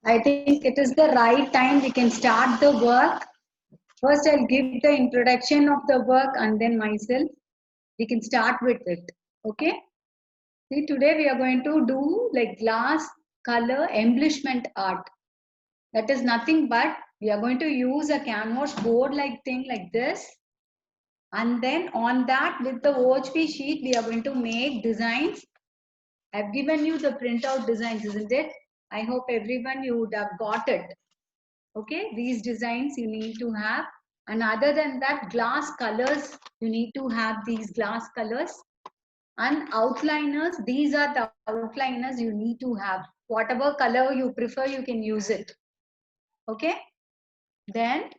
I think it is the right time we can start the work. First, I'll give the introduction of the work and then myself. We can start with it. Okay? See, today we are going to do like glass color embellishment art. That is nothing but we are going to use a canvas board like thing like this. And then on that with the OHP sheet, we are going to make designs. I've given you the printout designs, isn't it? I hope everyone you would have got it. Okay, these designs you need to have. And other than that, glass colors, you need to have these glass colors. And outliners, these are the outliners you need to have. Whatever color you prefer, you can use it. Okay, then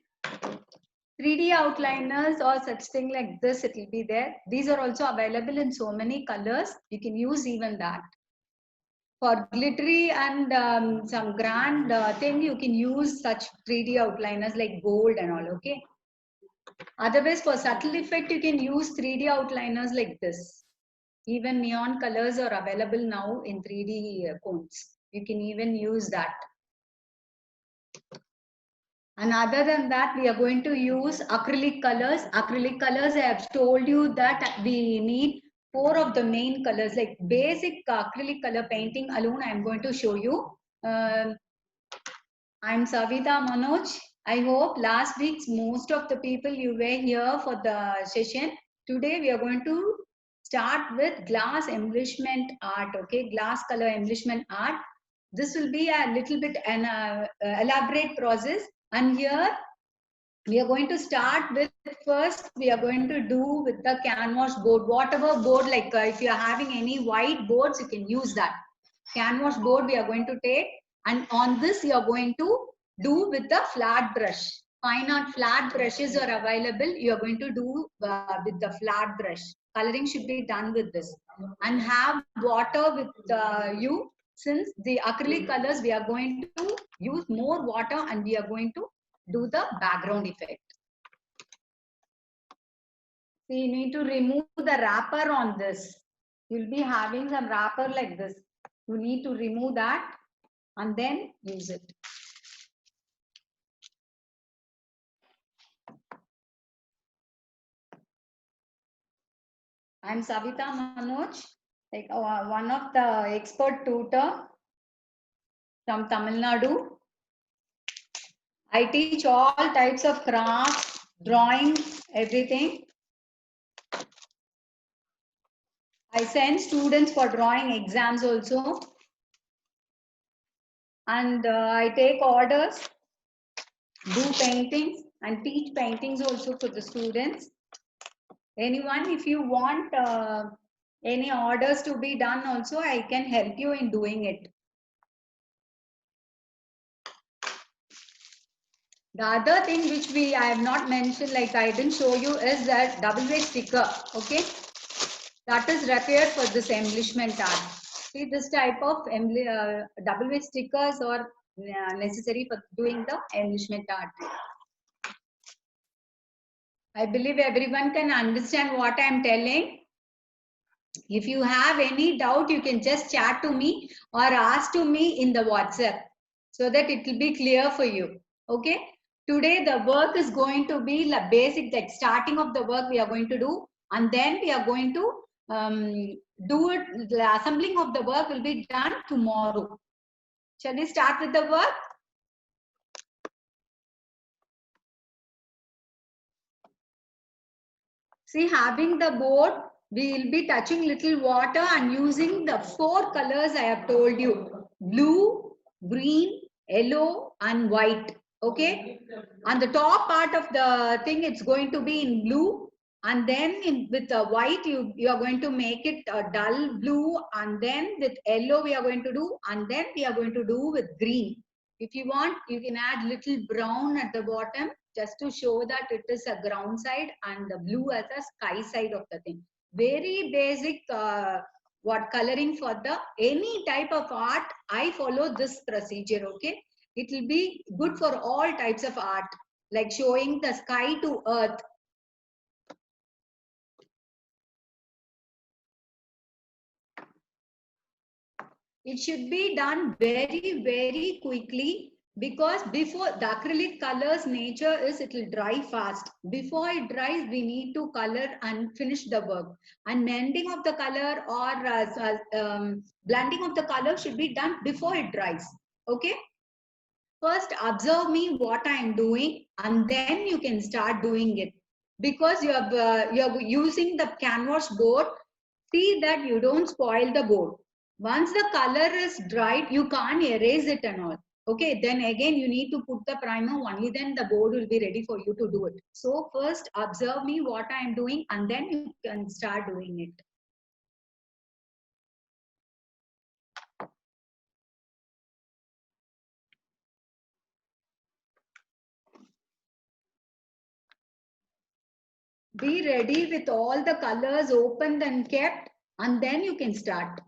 3D outliners or such thing like this, it will be there. These are also available in so many colors. You can use even that. For glittery and some grand thing, you can use such 3D outliners like gold and all, okay? Otherwise, for subtle effect, you can use 3D outliners like this. Even neon colors are available now in 3D cones. You can even use that. And other than that, we are going to use acrylic colors. Acrylic colors, I have told you that we need 4 of the main colors, like basic acrylic color painting alone. I am going to show you. I'm Savita Manoj. I hope last week's most of the people you were here for the session. Today we are going to start with glass embellishment art. Okay, glass color embellishment art. This will be a little bit an elaborate process. And here we are going to start with first we are going to do with the canvas board, whatever board, like if you are having any white boards, you can use that canvas board. We are going to take, and on this you are going to do with the flat brush. Fine art flat brushes are available. You are going to do with the flat brush. Coloring should be done with this, and have water with you. Since the acrylic colors, we are going to use more water, and we are going to do the background effect. So you need to remove the wrapper on this. You'll be having some wrapper like this. You need to remove that and then use it. I'm Savita Manoj, like one of the expert tutor from Tamil Nadu. I teach all types of crafts, drawing, everything. I send students for drawing exams also. And I take orders, do paintings, and teach paintings also for the students. Anyone, if you want any orders to be done also, I can help you in doing it. The other thing which I have not mentioned, like I didn't show you, is that double way sticker. Okay, that is required for this embellishment art. See, this type of double way stickers are necessary for doing the embellishment art. I believe everyone can understand what I am telling. If you have any doubt, you can just chat to me or ask to me in the WhatsApp so that it will be clear for you. Okay. Today the work is going to be the basic, like starting of the work we are going to do, and then we are going to do it. The assembling of the work will be done tomorrow. Shall we start with the work? See, having the board, we will be touching little water and using the 4 colors I have told you. Blue, green, yellow and white. Okay. On the top part of the thing, it's going to be in blue. And then with the white, you are going to make it a dull blue. And then with yellow, we are going to do. And then we are going to do with green. If you want, you can add little brown at the bottom just to show that it is a ground side and the blue as a sky side of the thing. Very basic what coloring for the any type of art. I follow this procedure. Okay, it will be good for all types of art, like showing the sky to earth. It should be done very, very quickly, because before the acrylic colors nature is it will dry fast. Before it dries, we need to color and finish the work. And mending of the color or blending of the color should be done before it dries. Okay. First, observe me what I am doing, and then you can start doing it. Because you're using the canvas board, see that you don't spoil the board. Once the color is dried, you can't erase it and all. Okay, then again you need to put the primer, only then the board will be ready for you to do it. So first observe me what I am doing, and then you can start doing it. Be ready with all the colors opened and kept, and then you can start.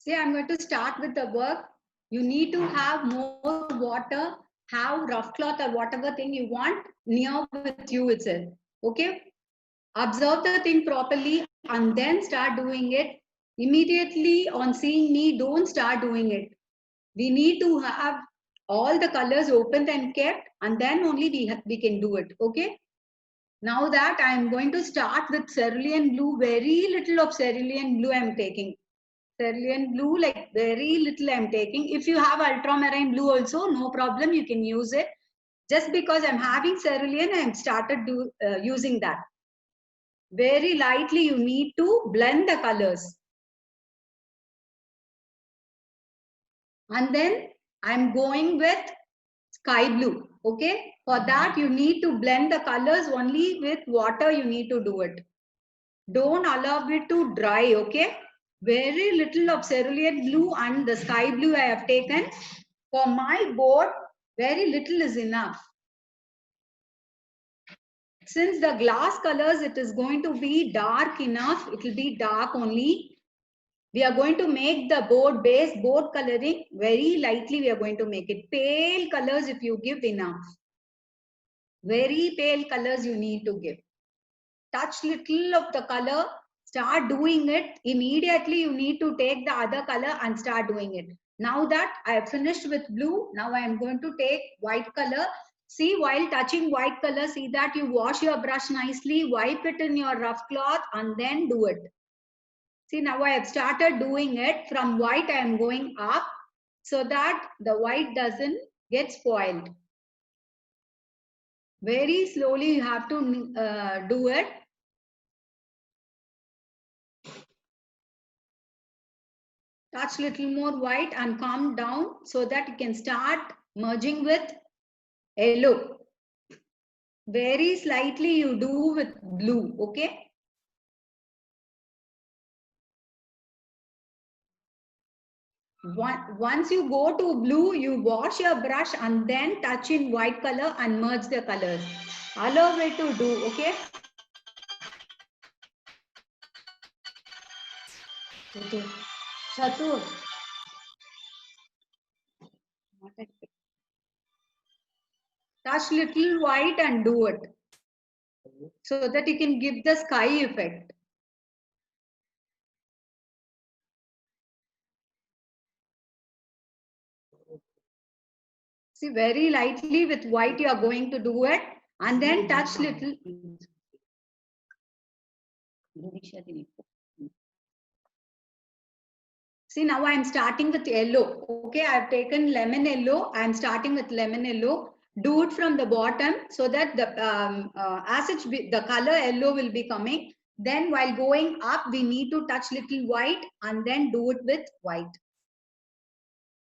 See, I'm going to start with the work. You need to have more water, have rough cloth or whatever thing you want near with you itself. Okay? Observe the thing properly and then start doing it. Immediately on seeing me, don't start doing it. We need to have all the colors opened and kept, and then only we can do it. Okay? Now that I am going to start with cerulean blue, very little of cerulean blue I am taking. Cerulean blue, like very little I'm taking. If you have ultramarine blue also, no problem, you can use it. Just because I'm having cerulean, I'm started using that. Very lightly, you need to blend the colors. And then I'm going with sky blue. Okay. For that, you need to blend the colors only with water. You need to do it. Don't allow it to dry. Okay. Very little of cerulean blue and the sky blue I have taken. For my board, very little is enough. Since the glass colors, it is going to be dark enough. It will be dark only. We are going to make the board base, board coloring very lightly. We are going to make it pale colors if you give enough. Very pale colors you need to give. Touch little of the color. Start doing it. Immediately you need to take the other color and start doing it. Now that I have finished with blue, now I am going to take white color. See, while touching white color, see that you wash your brush nicely, wipe it in your rough cloth and then do it. See, now I have started doing it. From white I am going up so that the white doesn't get spoiled. Very slowly you have to do it. Touch little more white and calm down so that you can start merging with yellow. Very slightly you do with blue, okay? Once you go to blue, you wash your brush and then touch in white color and merge the colors. Allow it to do, okay? Chatur. Touch little white and do it so that you can give the sky effect. See, very lightly with white you are going to do it and then touch little. See, now I am starting with yellow. Okay, I have taken lemon yellow. I am starting with lemon yellow. Do it from the bottom so that the the color yellow will be coming. Then while going up, we need to touch little white and then do it with white.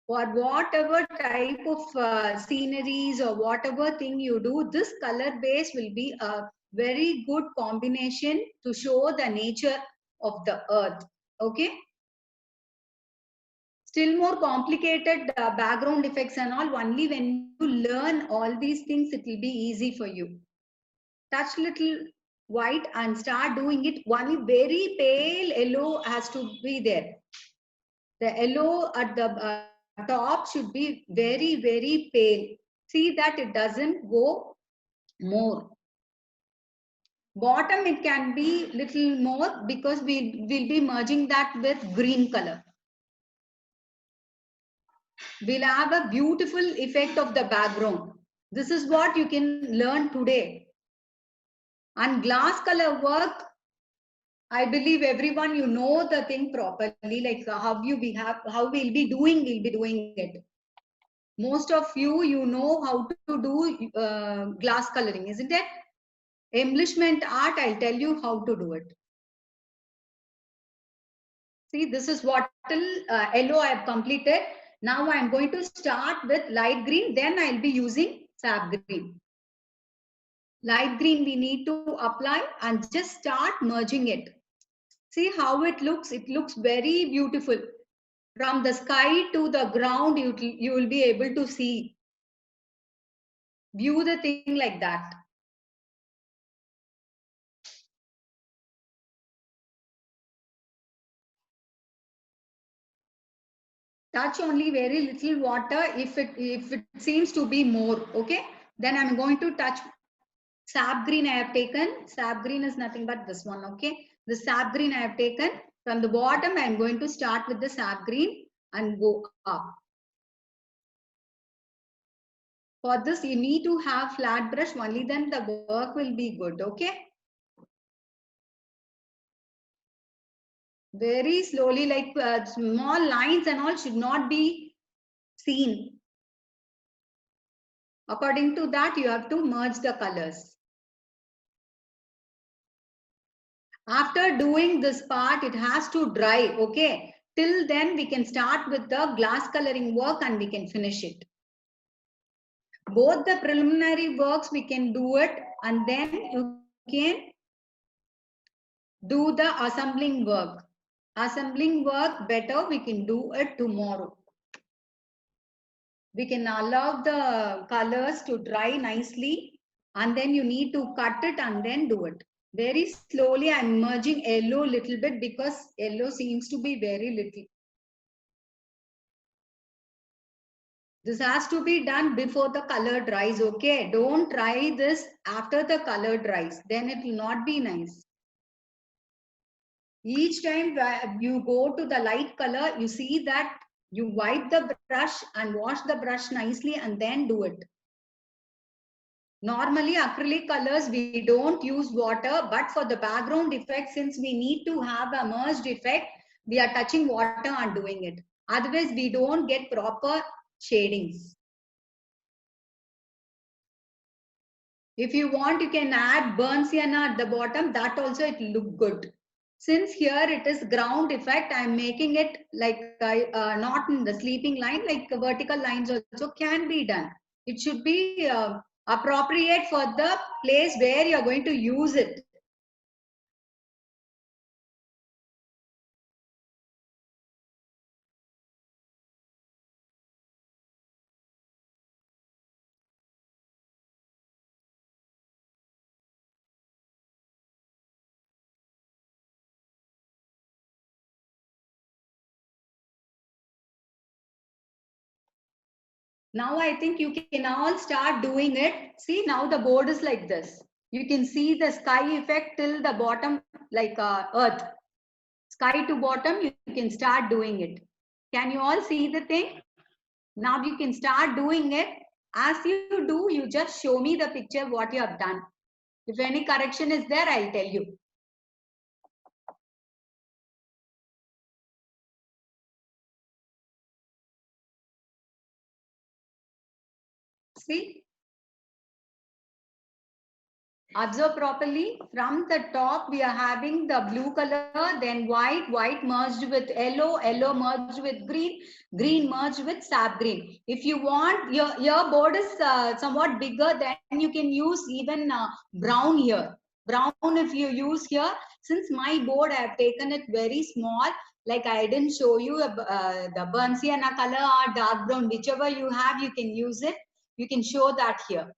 For whatever type of sceneries or whatever thing you do, this color base will be a very good combination to show the nature of the earth. Okay. Still more complicated background effects and all, only when you learn all these things, it will be easy for you. Touch little white and start doing it. Only very pale yellow has to be there. The yellow at the top should be very, very pale. See that it doesn't go more. Bottom, it can be little more because we will be merging that with green color. We'll have a beautiful effect of the background. This is what you can learn today. And glass color work, I believe everyone, you know the thing properly, like how we'll be doing it. Most of you, you know how to do glass coloring, isn't it? Embellishment art, I'll tell you how to do it. See, this is what till yellow I have completed. Now I'm going to start with light green, then I'll be using sap green. Light green we need to apply and just start merging it. See how it looks. It looks very beautiful. From the sky to the ground, you will be able to see. View the thing like that. Touch only very little water if it seems to be more. Okay. Then I'm going to touch sap green I have taken. Sap green is nothing but this one. Okay. The sap green I have taken. From the bottom, I'm going to start with the sap green and go up. For this, you need to have flat brush, only then the work will be good. Okay. Very slowly, like small lines and all should not be seen. According to that, you have to merge the colors. After doing this part, it has to dry. Okay. Till then, we can start with the glass coloring work and we can finish it. Both the preliminary works, we can do it, and then you can do the assembling work. Assembling work better, we can do it tomorrow. We can allow the colors to dry nicely and then you need to cut it and then do it. Very slowly I'm merging yellow little bit because yellow seems to be very little. This has to be done before the color dries, okay? Don't try this after the color dries. Then it will not be nice. Each time you go to the light color, you see that you wipe the brush and wash the brush nicely and then do it. Normally, acrylic colors, we don't use water, but for the background effect, since we need to have a merged effect, we are touching water and doing it. Otherwise, we don't get proper shadings. If you want, you can add burnt sienna at the bottom. That also it look good. Since here it is ground effect, I am making it like not in the sleeping line, like vertical lines also can be done. It should be appropriate for the place where you are going to use it. Now I think you can all start doing it. See, now the board is like this. You can see the sky effect till the bottom, like earth. Sky to bottom, you can start doing it. Can you all see the thing? Now you can start doing it. As you do, you just show me the picture what you have done. If any correction is there, I'll tell you. See, observe properly. From the top, we are having the blue color, then white, white merged with yellow, yellow merged with green, green merged with sap green. If you want, your board is somewhat bigger, then you can use even brown here. Brown if you use here. Since my board, I have taken it very small, like I didn't show you the burnt sienna color or dark brown, whichever you have, you can use it. You can show that here.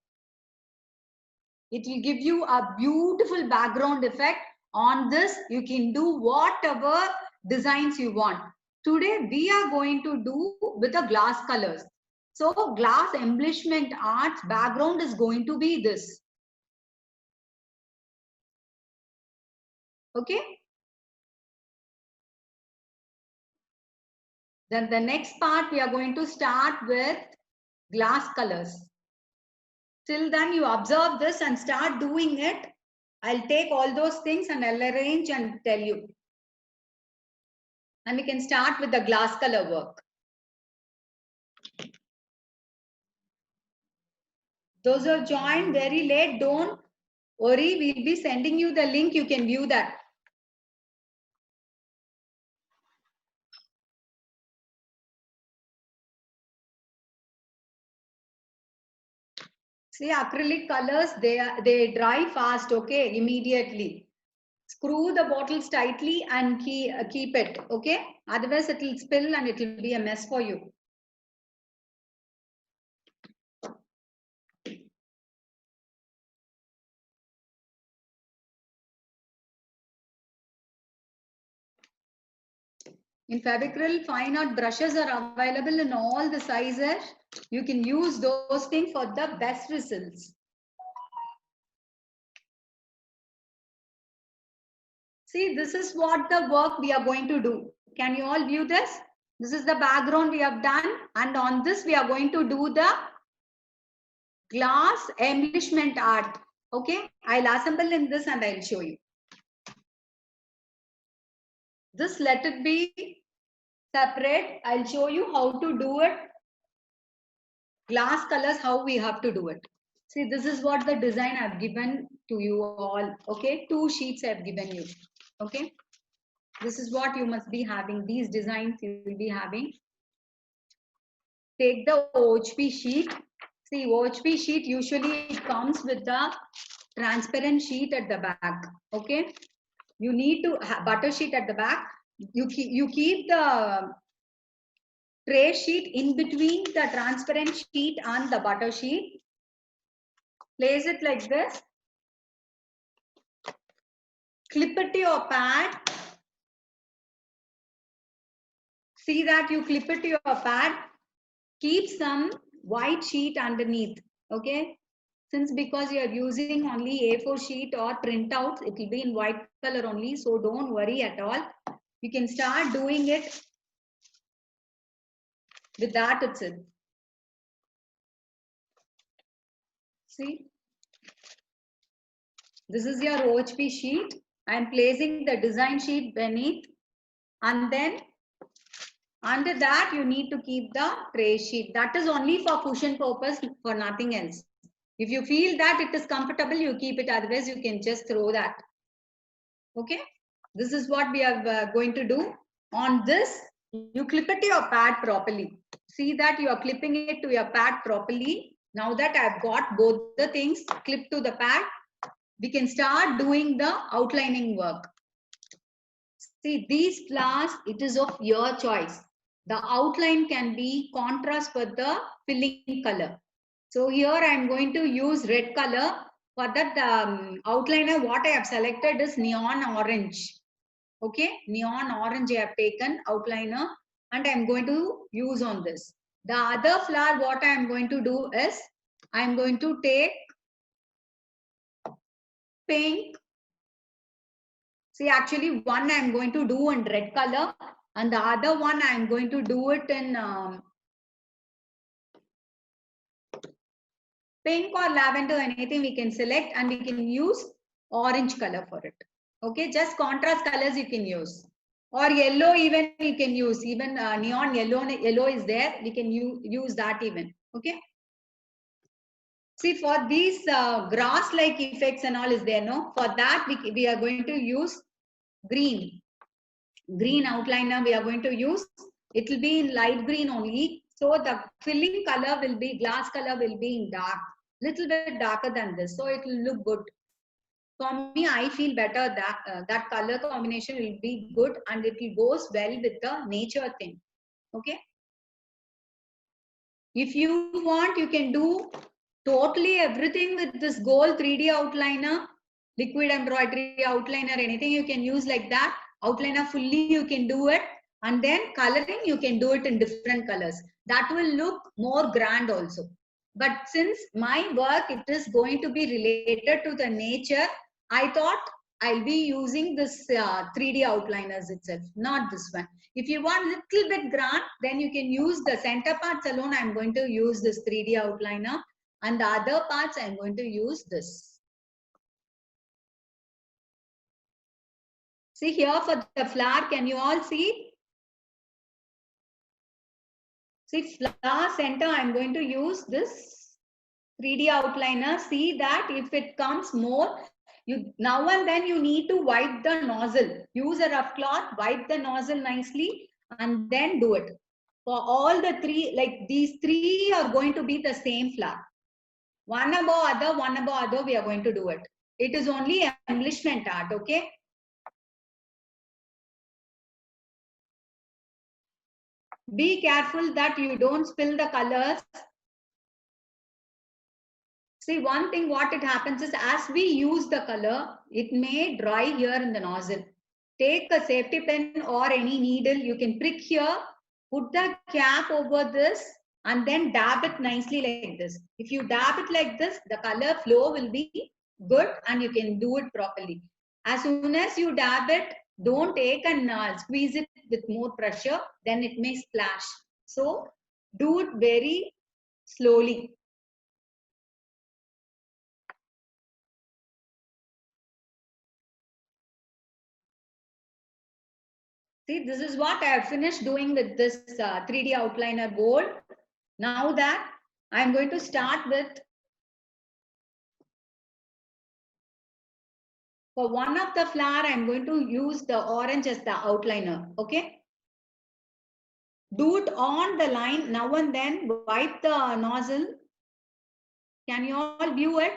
It will give you a beautiful background effect. On this, you can do whatever designs you want. Today, we are going to do with the glass colors. So, glass embellishment arts background is going to be this. Okay. Then the next part, we are going to start with glass colors. Till then, you observe this and start doing it. I'll take all those things and I'll arrange and tell you. And we can start with the glass color work. Those who have joined very late, don't worry. We'll be sending you the link. You can view that. See, acrylic colors, they dry fast, okay, immediately. Screw the bottles tightly and keep it, okay? Otherwise, it will spill and it will be a mess for you. In Fabicryl, fine art brushes are available in all the sizes. You can use those things for the best results. See, this is what the work we are going to do. Can you all view this? This is the background we have done. And on this, we are going to do the glass embellishment art. Okay, I'll assemble in this and I'll show you. This let it be separate. I'll show you how to do it. Glass colors, how we have to do it. See, this is what the design I've given to you all. Okay, 2 sheets I've given you. Okay, this is what you must be having. These designs you will be having. Take the OHP sheet. See, OHP sheet usually it comes with the transparent sheet at the back. Okay, you need to have butter sheet at the back. You keep the tray sheet in between the transparent sheet and the butter sheet. Place it like this. Clip it to your pad. See that you clip it to your pad. Keep some white sheet underneath. Okay. Since because you are using only A4 sheet or printouts, it will be in white color only. So don't worry at all. You can start doing it with that itself. See, this is your OHP sheet. I am placing the design sheet beneath, and then under that you need to keep the tray sheet. That is only for cushion purpose, for nothing else. If you feel that it is comfortable, you keep it. Otherwise, you can just throw that. Okay. This is what we are going to do. On this, you clip it to your pad properly. See that you are clipping it to your pad properly. Now that I've got both the things clipped to the pad, we can start doing the outlining work. See, these flowers, it is of your choice. The outline can be contrast with the filling color. So here I am going to use red color. For that outliner, what I have selected is neon orange. Okay, neon orange I have taken outliner and I am going to use on this. The other flower, what I am going to do is, I am going to take pink. See, actually one I am going to do in red color and the other one I am going to do it in pink or lavender, anything we can select, and we can use orange color for it. Okay, just contrast colors you can use. Or yellow even you can use. Even neon yellow is there. We can use that even. Okay. See, for these grass-like effects and all is there, no? For that, we are going to use green. Green outliner we are going to use. It will be in light green only. So the filling color will be, glass color will be in dark. Little bit darker than this. So it will look good. For me, I feel better that that color combination will be good and it will goes well with the nature thing. Okay. If you want, you can do totally everything with this gold 3D outliner, liquid embroidery outliner, anything you can use like that. Outliner fully you can do it, and then coloring you can do it in different colors. That will look more grand also. But since my work it is going to be related to the nature, I thought I'll be using this 3D outliners itself, not this one. If you want little bit grand, then you can use the center parts alone. I'm going to use this 3D outliner, and the other parts I'm going to use this. See here for the flower, can you all see? See, flower center, I'm going to use this 3D outliner. See that if it comes more, you now and then you need to wipe the nozzle. Use a rough cloth, wipe the nozzle nicely, and then do it. For all the three, like these three are going to be the same flower. One above other, we are going to do it. It is only embellishment art, okay? Be careful that you don't spill the colors. See, one thing what it happens is as we use the color, it may dry here in the nozzle. Take a safety pin or any needle, you can prick here, put the cap over this and then dab it nicely like this. If you dab it like this, the color flow will be good and you can do it properly. As soon as you dab it, don't take and squeeze it with more pressure, then it may splash. So do it very slowly. See, this is what I have finished doing with this 3D outliner board. Now that I'm going to start with, for one of the flower, I'm going to use the orange as the outliner. Okay. Do it on the line now and then, wipe the nozzle. Can you all view it?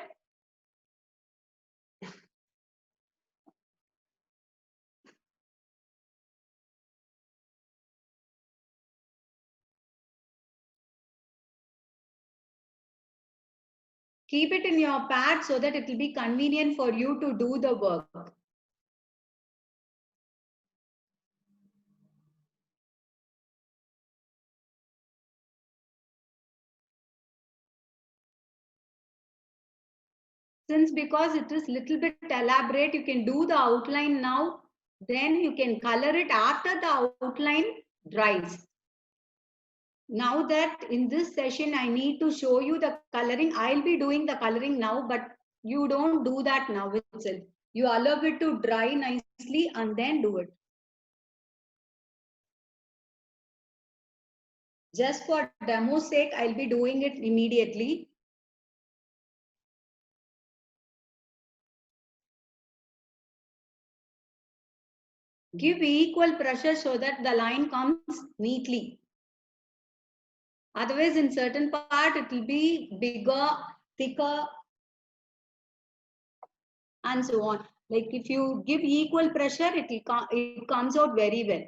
Keep it in your pad so that it will be convenient for you to do the work. Since because it is little bit elaborate, you can do the outline now, then you can color it after the outline dries. Now that in this session, I need to show you the coloring. I'll be doing the coloring now, but you don't do that now itself. You allow it to dry nicely and then do it. Just for demo's sake, I'll be doing it immediately. Give equal pressure so that the line comes neatly. Otherwise, in certain part, it will be bigger, thicker, and so on. Like if you give equal pressure, it comes out very well.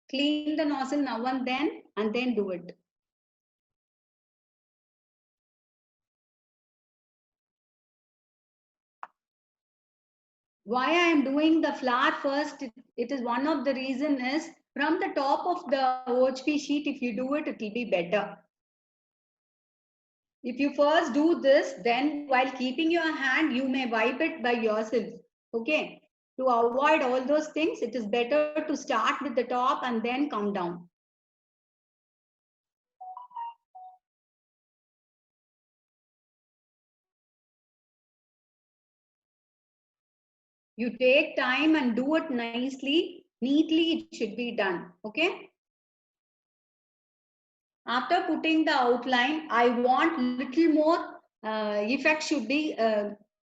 Clean the nozzle now and then do it. Why I am doing the flower first, it is one of the reason is from the top of the OHP sheet, if you do it, it will be better. If you first do this, then while keeping your hand, you may wipe it by yourself. Okay. To avoid all those things, it is better to start with the top and then come down. You take time and do it nicely, neatly it should be done. Okay. After putting the outline, I want little more effect should be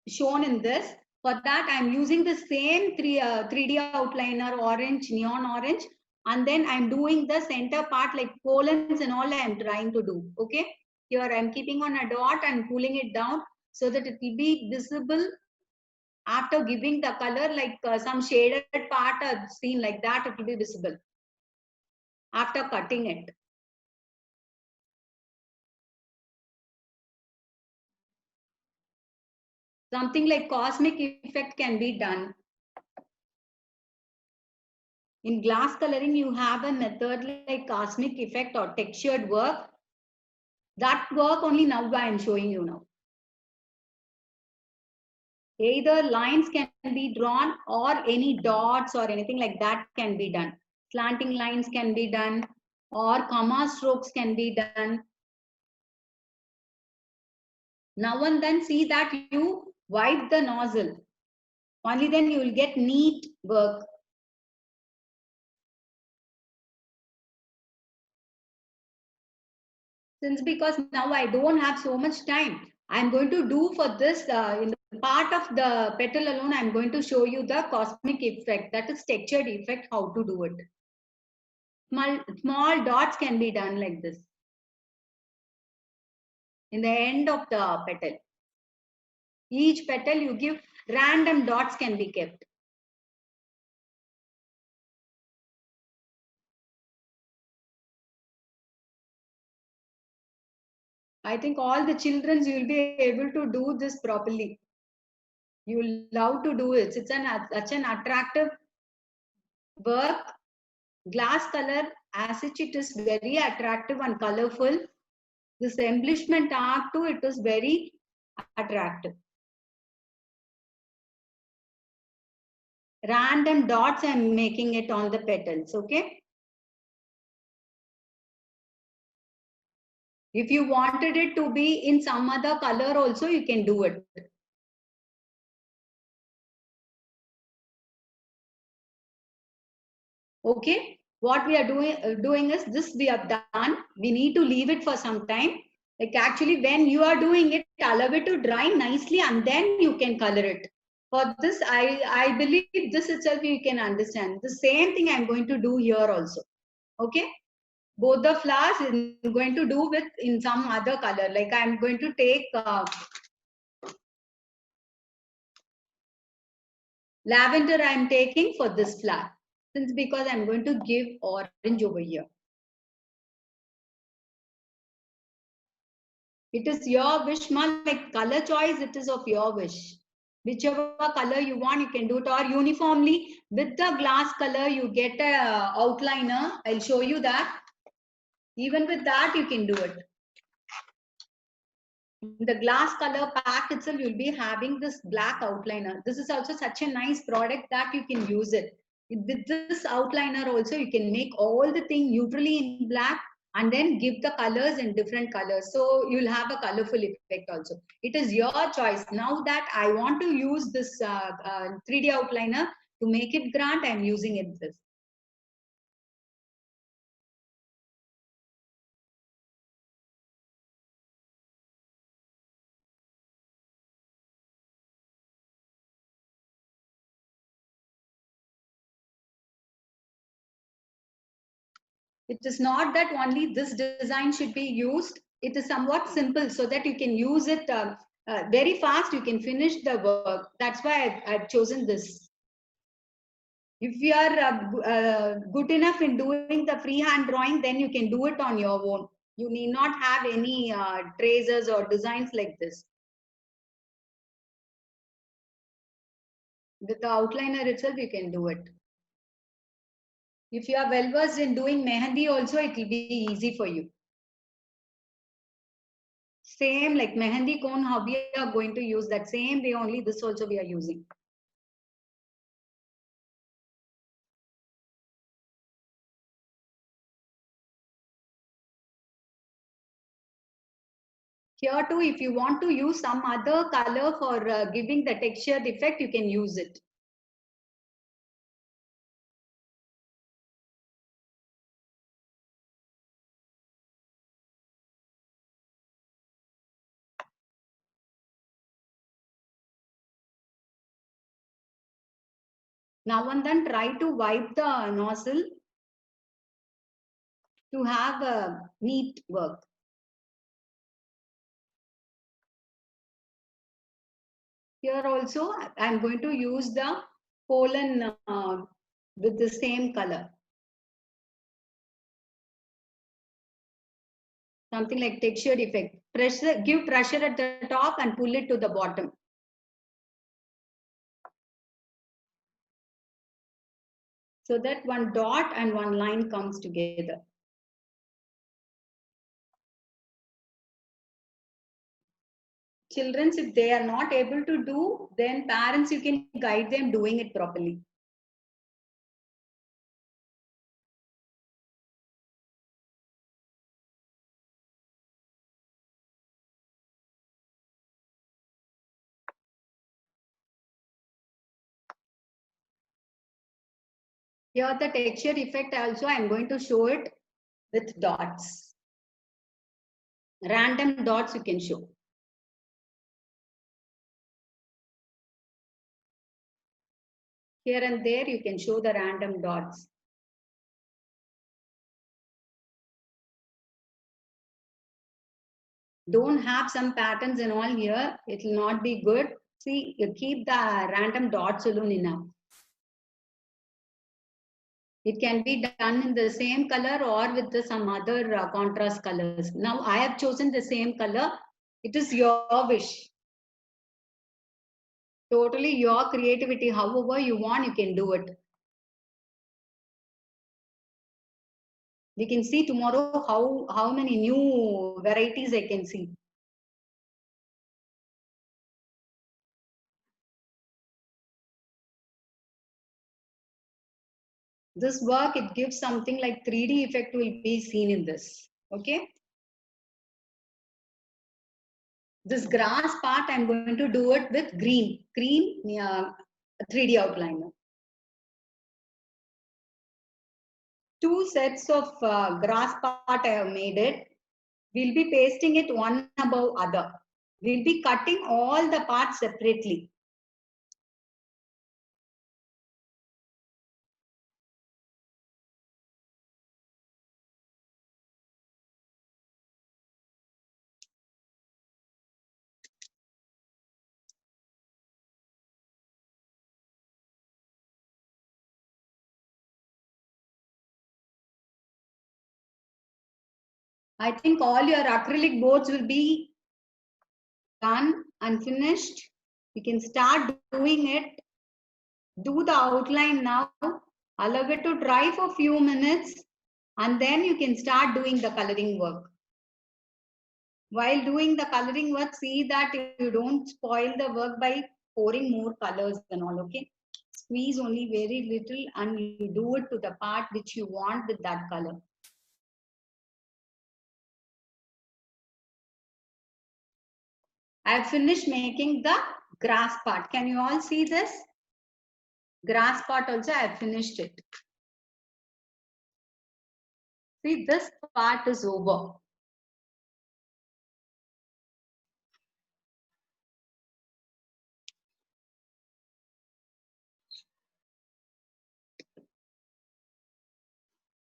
shown in this. For that, I'm using the same 3D outliner, orange, neon orange, and then I'm doing the center part like columns and all I'm trying to do. Okay. Here I'm keeping on a dot and pulling it down so that it will be visible after giving the color, like some shaded part or seen like that, it will be visible after cutting it. Something like cosmic effect can be done. In glass coloring, you have a method like cosmic effect or textured work. That work only now I am showing you now. Either lines can be drawn or any dots or anything like that can be done. Slanting lines can be done or comma strokes can be done. Now and then see that you wipe the nozzle. Only then you will get neat work. Since because now I don't have so much time, I'm going to do for this in the part of the petal alone, I'm going to show you the cosmic effect, that is textured effect, how to do it. Small dots can be done like this in the end of the petal. Each petal you give random dots can be kept. I think all the children you will be able to do this properly. You love to do it. It's such an attractive work. Glass color as such, it is very attractive and colorful. This embellishment art too, it is very attractive. Random dots I'm making it on the petals, okay? If you wanted it to be in some other color also, you can do it. Okay, what we are doing is this we have done. We need to leave it for some time. Like actually, when you are doing it, allow it to dry nicely and then you can color it. For this, I believe this itself you can understand. The same thing I'm going to do here also. Okay, both the flowers I'm going to do with in some other color. Like I'm going to take lavender. I'm taking for this flower, since because I'm going to give orange over here. It is your wish, ma. Like color choice, it is of your wish. Whichever color you want, you can do it. Or uniformly with the glass color, you get a outliner. I'll show you that. Even with that, you can do it. In the glass color pack itself, you'll be having this black outliner. This is also such a nice product that you can use it. With this outliner also, you can make all the thing neutrally in black and then give the colors in different colors. So you'll have a colorful effect also. It is your choice. Now that I want to use this 3D outliner to make it grand, I'm using it this. It is not that only this design should be used. It is somewhat simple so that you can use it very fast. You can finish the work. That's why I've chosen this. If you are good enough in doing the freehand drawing, then you can do it on your own. You need not have any tracers or designs like this. With the outliner itself, you can do it. If you are well versed in doing mehendi also, it will be easy for you. Same like mehendi cone, how we are going to use that same way only this also we are using. Here too, if you want to use some other color for giving the textured effect, you can use it. Now and then try to wipe the nozzle to have a neat work. Here also, I am going to use the pollen with the same color. Something like textured effect. Pressure, give pressure at the top and pull it to the bottom. So that one dot and one line comes together. Children, if they are not able to do, then parents, you can guide them doing it properly. Here the texture effect also, I am going to show it with dots. Random dots you can show. Here and there you can show the random dots. Don't have some patterns and all here, it will not be good. See, you keep the random dots alone enough. It can be done in the same color or with some other contrast colors. Now I have chosen the same color. It is your wish. Totally your creativity. However you want, you can do it. We can see tomorrow how many new varieties I can see. This work, it gives something like 3D effect will be seen in this. Okay. This grass part, I'm going to do it with green 3D outliner. Two sets of grass part I have made it. We'll be pasting it one above other. We'll be cutting all the parts separately. I think all your acrylic boards will be done and finished. You can start doing it. Do the outline now. Allow it to dry for a few minutes and then you can start doing the coloring work. While doing the coloring work, see that you don't spoil the work by pouring more colors and all, okay? Squeeze only very little and you do it to the part which you want with that color. I have finished making the grass part. Can you all see this? Grass part also I have finished it. See, this part is over.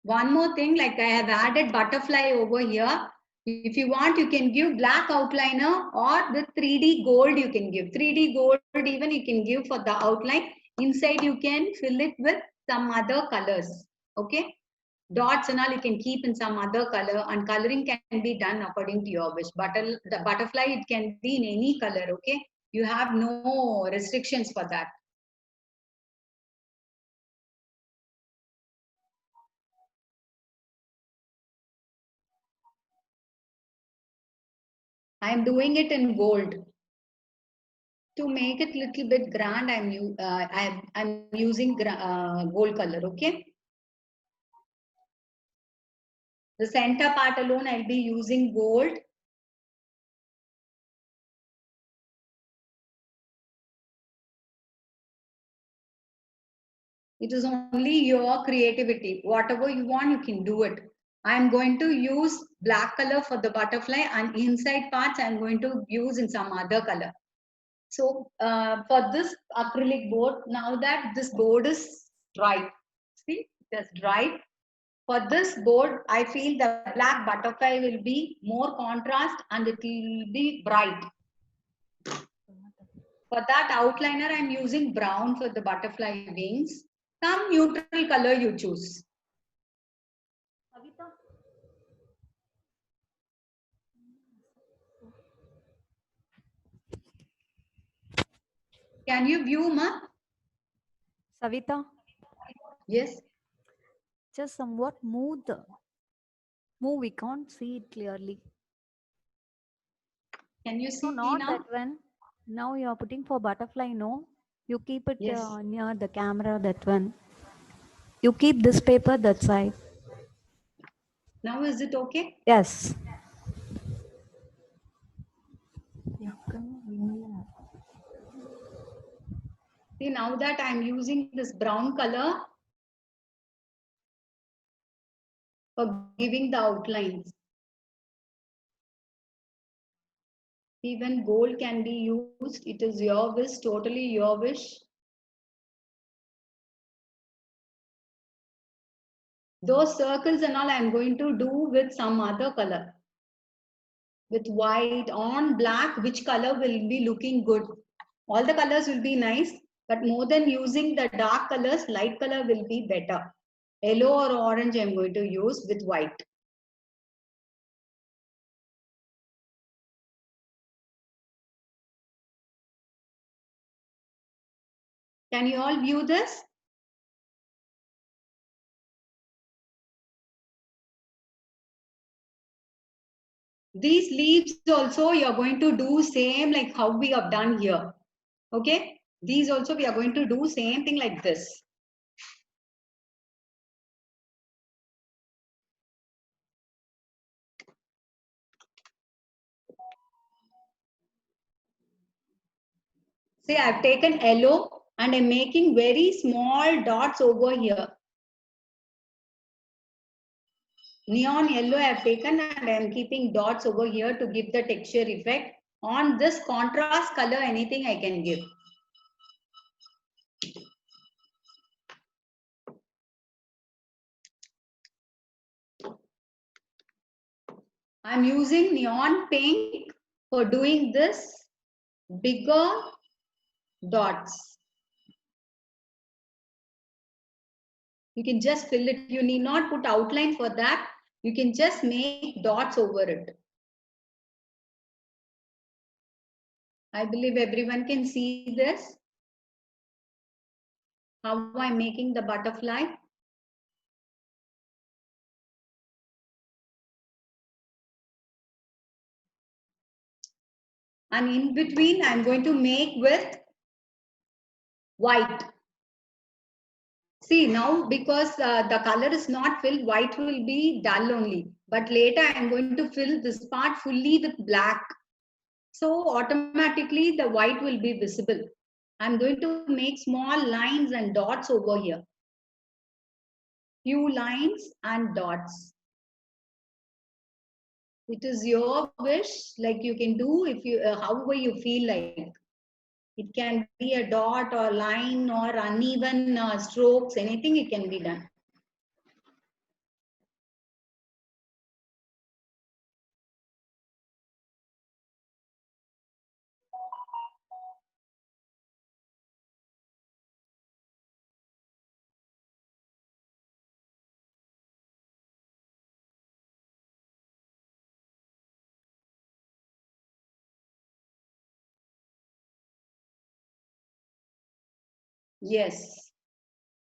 One more thing, like I have added butterfly over here. If you want, you can give black outliner or the 3D gold you can give. 3D gold even you can give for the outline. Inside you can fill it with some other colors. Okay. Dots and all you can keep in some other color and coloring can be done according to your wish. But the butterfly, it can be in any color. Okay. You have no restrictions for that. I am doing it in gold. To make it little bit grand, I'm using gold color. Okay. The center part alone, I'll be using gold. It is only your creativity. Whatever you want, you can do it. I'm going to use black color for the butterfly and inside parts I'm going to use in some other color. So for this acrylic board, now that this board is dry, see, it is dry. For this board, I feel the black butterfly will be more contrast and it will be bright. For that outliner, I'm using brown for the butterfly wings. Some neutral color you choose. Can you view, ma? Savita, Yes. just somewhat move we can't see it clearly. Can you No, see not that now? one. Now you are putting for butterfly, no? You keep it Yes. near the camera, that one. You keep this paper that side. Now is it okay? Yes. See, now that I'm using this brown color for giving the outlines. Even gold can be used. It is your wish, totally your wish. Those circles and all I'm going to do with some other color. With white on black, which color will be looking good? All the colors will be nice, but more than using the dark colors, light color will be better. Yellow or orange I'm going to use with white. Can you all view this? These leaves also you're going to do same like how we have done here. Okay? These also we are going to do same thing like this. See, I've taken yellow and I'm making very small dots over here. Neon yellow I have taken and I am keeping dots over here to give the texture effect. On this contrast color, anything I can give. I'm using neon pink for doing this bigger dots. You can just fill it. You need not put outline for that. You can just make dots over it. I believe everyone can see this. How I'm making the butterfly. And in between, I'm going to make with white. See now, because the color is not filled, white will be dull only. But later, I'm going to fill this part fully with black. So automatically, the white will be visible. I'm going to make small lines and dots over here. Few lines and dots. It is your wish, like you can do if you however you feel like. It can be a dot or line or uneven strokes, anything it can be done. Yes.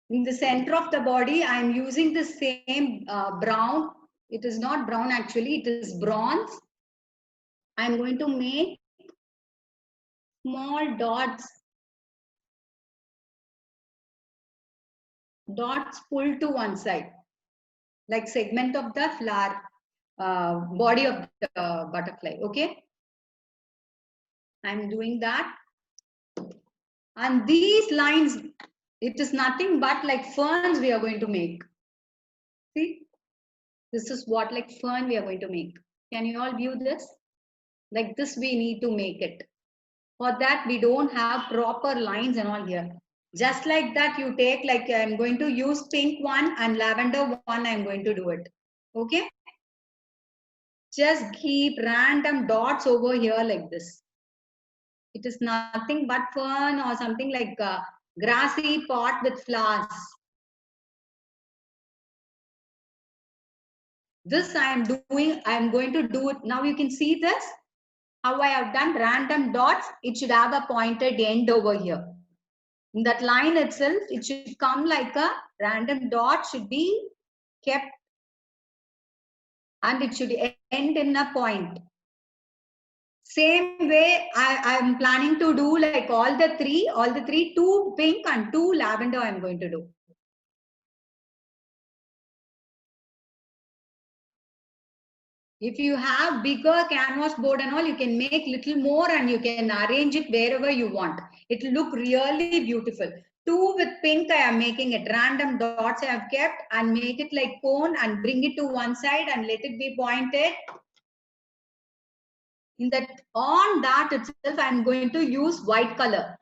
In the center of the body, I am using the same brown. It is not brown actually, it is bronze. I am going to make small dots. Dots pulled to one side, like segment of the flower, body of the butterfly. Okay. I'm doing that. And these lines, it is nothing but like ferns we are going to make. See, this is what like fern we are going to make. Can you all view this? Like this we need to make it. For that, we don't have proper lines and all here. Just like that, you take like I'm going to use pink one and lavender one, I'm going to do it. Okay. Just keep random dots over here like this. It is nothing but fun or something like a grassy pot with flowers. This I'm going to do it. Now you can see this, how I have done random dots. It should have a pointed end over here. In that line itself, it should come like a random dot should be kept and it should end in a point. Same way, I'm planning to do like all the three, 2 pink and 2 lavender I'm going to do. If you have bigger canvas board and all, you can make little more and you can arrange it wherever you want. It will look really beautiful. 2 with pink, I am making it. Random dots I have kept and make it like cone and bring it to one side and let it be pointed. On that itself, I'm going to use white color.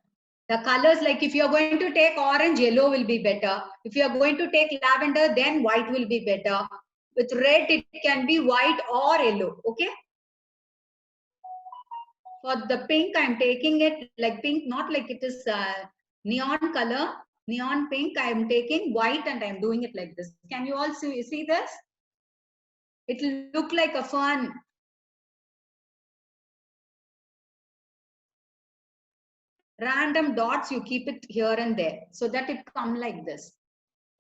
The colors, like if you're going to take orange, yellow will be better. If you're going to take lavender, then white will be better. With red, it can be white or yellow. Okay. For the pink, I'm taking it like pink, not like it is neon color, neon pink. I'm taking white and I'm doing it like this. Can you all see this? It will look like a fun. Random dots, you keep it here and there so that it come like this.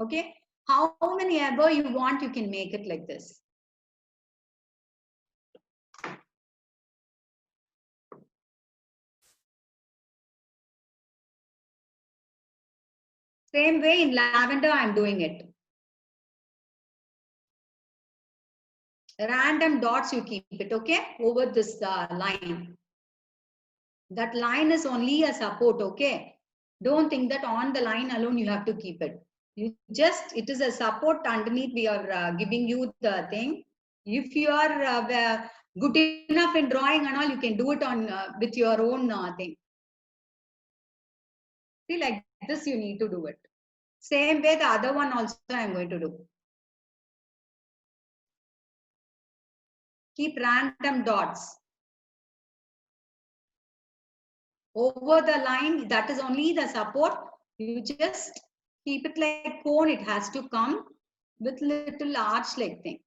Okay. How many ever you want, you can make it like this. Same way in lavender, I'm doing it. Random dots, you keep it, okay, over this line. That line is only a support, okay? Don't think that on the line alone you have to keep it. It is a support underneath we are giving you the thing. If you are good enough in drawing and all, you can do it on with your own thing. See, like this you need to do it. Same way the other one also I'm going to do. Keep random dots. Over the line, that is only the support. You just keep it like cone. It has to come with little arch like thing.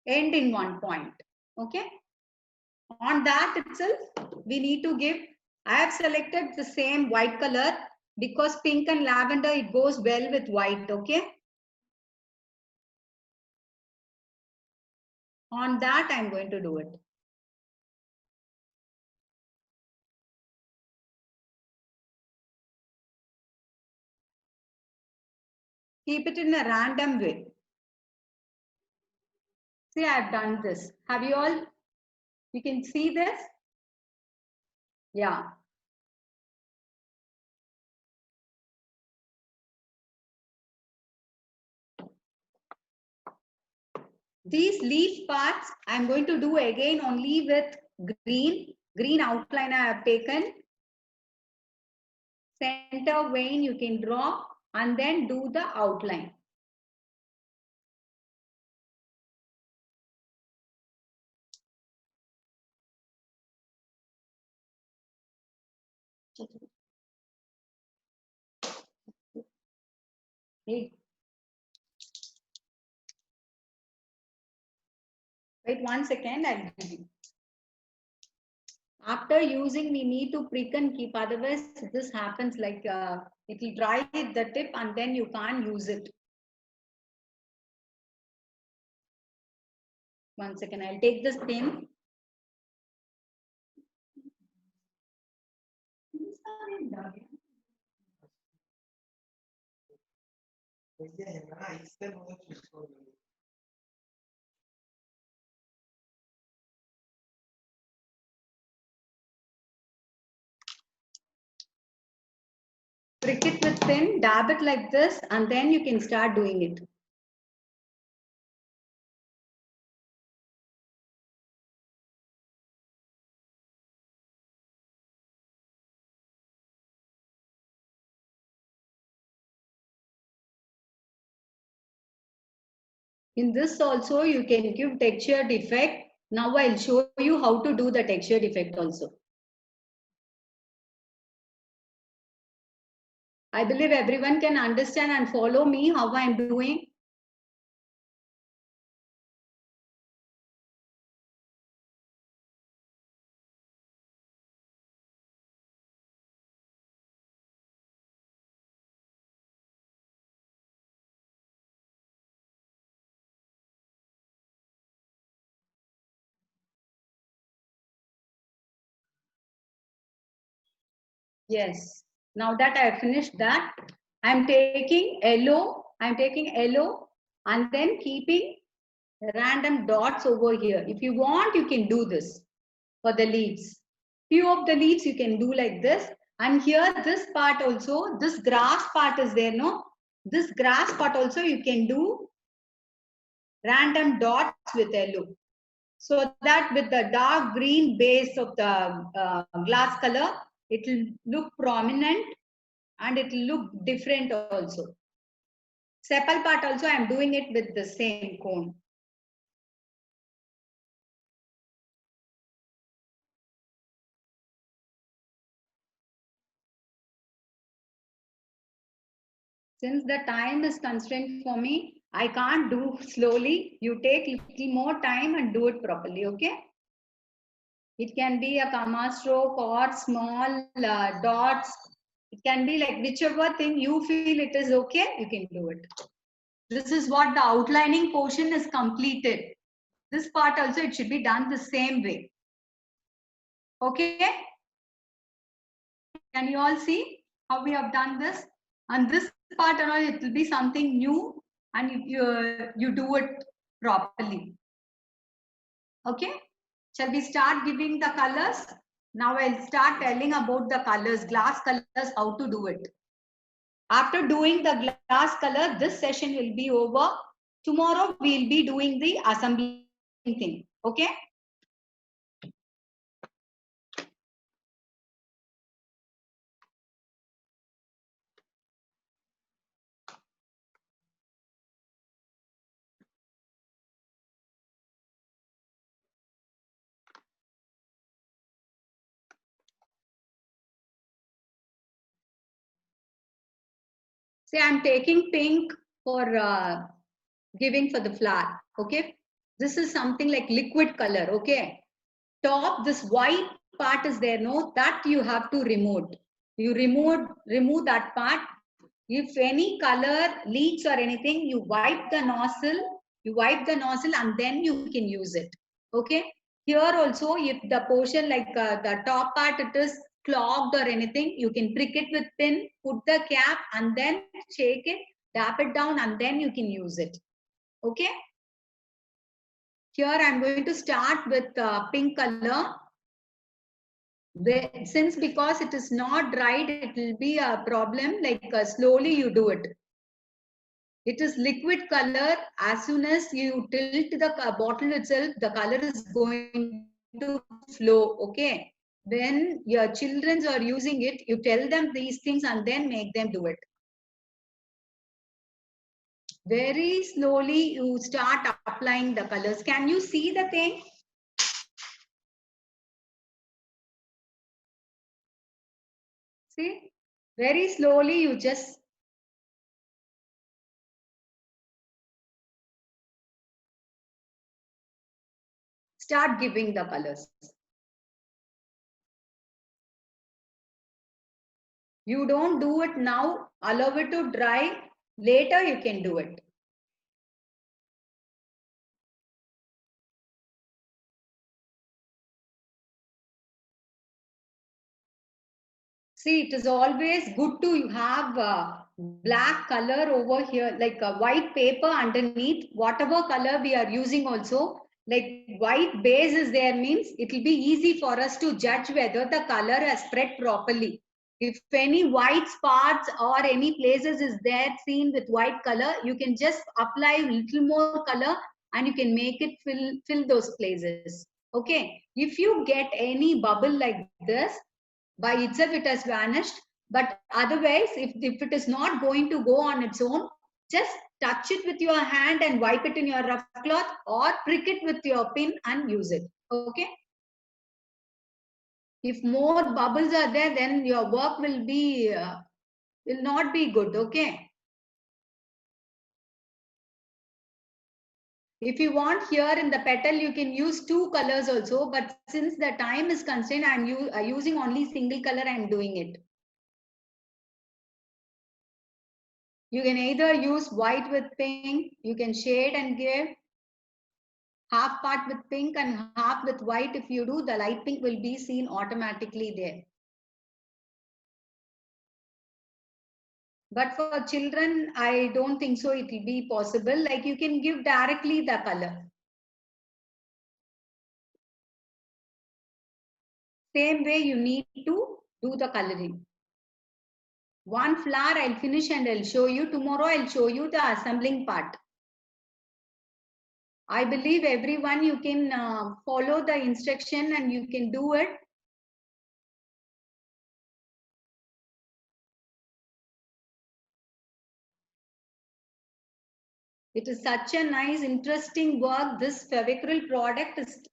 End in one point. Okay. On that itself, we need to give. I have selected the same white color because pink and lavender, it goes well with white. Okay. On that, I'm going to do it. Keep it in a random way. See, I've done this. Have you all? You can see this? Yeah. These leaf parts, I'm going to do again only with green outline I have taken. Center vein you can draw and then do the outline. Wait 1 second, I'll give you. After using, we need to prick and keep, otherwise this happens like it will dry the tip and then you can't use it. 1 second, I'll take this pin. Prick it with pin, dab it like this, and then you can start doing it. In this also you can give textured effect. Now I'll show you how to do the textured effect also. I believe everyone can understand and follow me how I'm doing. Yes. Now that I have finished that, I'm taking yellow and then keeping random dots over here. If you want, you can do this for the leaves. Few of the leaves you can do like this. And here, this part also, this grass part is there, no? This grass part also you can do random dots with yellow. So that with the dark green base of the glass color, it will look prominent and it will look different also. Sepal part also I am doing it with the same cone. Since the time is constrained for me, I can't do slowly. You take little more time and do it properly, okay? It can be a comma stroke or small dots. It can be like whichever thing you feel it is okay, you can do it. This is what the outlining portion is completed. This part also it should be done the same way. Okay? Can you all see how we have done this? And this part and all, it will be something new and you do it properly. Okay? Shall we start giving the colors? Now I'll start telling about the colors, glass colors, how to do it. After doing the glass color, this session will be over. Tomorrow we'll be doing the assembling thing. Okay? See, I'm taking pink for giving for the flower. Okay? This is something like liquid color. Okay? Top, this white part is there, no? That you have to remove. You remove that part. If any color leaks or anything, you wipe the nozzle and then you can use it. Okay? Here also, if the portion like the top part, it is clogged or anything, you can prick it with pin, put the cap and then shake it, tap it down and then you can use it. Okay? Here I'm going to start with pink color. Since because it is not dried, it will be a problem, like slowly you do it. It is liquid color. As soon as you tilt the bottle itself, the color is going to flow. Okay. When your children are using it, you tell them these things and then make them do it. Very slowly you start applying the colors. Can you see the thing? See? Very slowly you just start giving the colors. You don't do it now, allow it to dry. Later you can do it. See, it is always good to have black color over here, like a white paper underneath, whatever color we are using also. Like white base is there means it will be easy for us to judge whether the color has spread properly. If any white spots or any places is there seen with white color, you can just apply a little more color and you can make it fill those places. Okay. If you get any bubble like this, by itself it has vanished. But otherwise, if it is not going to go on its own, just touch it with your hand and wipe it in your rough cloth, or prick it with your pin and use it. Okay. If more bubbles are there, then your work will not be good. Okay. If you want here in the petal, you can use 2 colors also, but since the time is constrained, I'm using only single color. I'm doing it. You can either use white with pink, you can shade and give half part with pink and half with white. If you do, the light pink will be seen automatically there. But for children, I don't think so it will be possible. Like you can give directly the color. Same way you need to do the coloring. One flower I'll finish and I'll show you. Tomorrow I'll show you the assembling part. I believe everyone you can follow the instruction and you can do it. It is such a nice, interesting work. This Fevicryl product is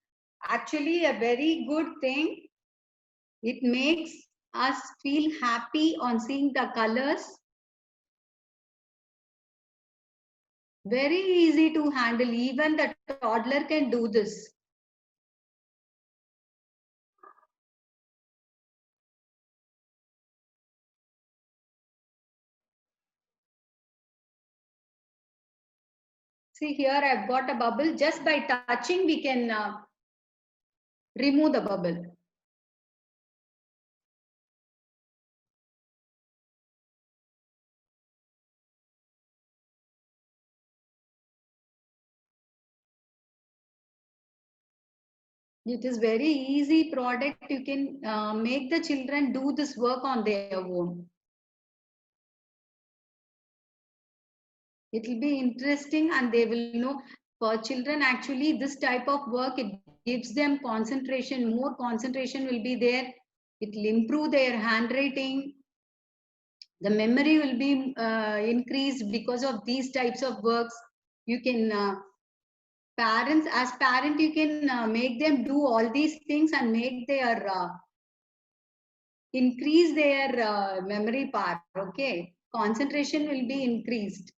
actually a very good thing. It makes us feel happy on seeing the colors. Very easy to handle. Even the toddler can do this. See here, I've got a bubble. Just by touching, we can remove the bubble. It is very easy product. You can make the children do this work on their own. It will be interesting and they will know. For children, actually, this type of work, it gives them concentration. More concentration will be there. It will improve their handwriting. The memory will be increased because of these types of works. You can, as parent, you can make them do all these things and make their, increase their memory part. Okay. Concentration will be increased.